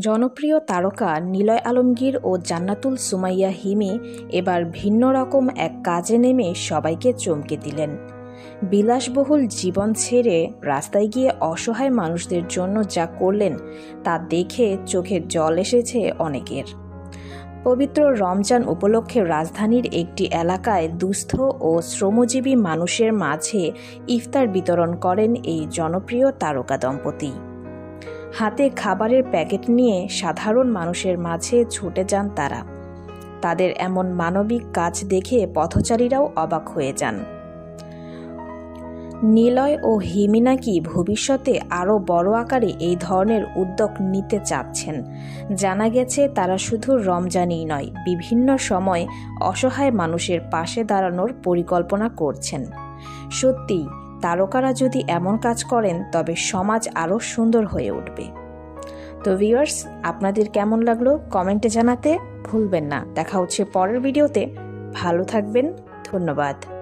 জনপ্রিয় তারকা নিলয় আলমগীর ও জান্নাতুল সুমাইয়া হিমি এবার ভিন্ন রকম এক কাজে নেমে সবাইকে চমকে দিলেন। বিলাসবহুল জীবন ছেড়ে রাস্তায় গিয়ে অসহায় মানুষদের জন্য যা করলেন তা দেখে চোখে জল এসেছে অনেকের। পবিত্র রমজান উপলক্ষে রাজধানীর একটি এলাকায় দুস্থ ও শ্রমজীবী মানুষের মাঝে ইফতার বিতরণ করেন এই জনপ্রিয় তারকা দম্পতি। হাতে খাবারের প্যাকেট নিয়ে সাধারণ মানুষের মাঝে ছুটে যান তারা। তাদের এমন মানবিক কাজ দেখে পথচারীরাও অবাক হয়ে যান। নিলয় ও হিমি নাকি ভবিষ্যতে আরও বড় আকারে এই ধরনের উদ্যোগ নিতে চাচ্ছেন। জানা গেছে তারা শুধু রমজানই নয়, বিভিন্ন সময় অসহায় মানুষের পাশে দাঁড়ানোর পরিকল্পনা করছেন। সত্যি তারকারা যদি এমন কাজ করেন তবে সমাজ আরও সুন্দর হয়ে উঠবে। তো ভিউয়ার্স, আপনাদের কেমন লাগলো কমেন্টে জানাতে ভুলবেন না। দেখা হচ্ছে পরের ভিডিওতে। ভালো থাকবেন। ধন্যবাদ।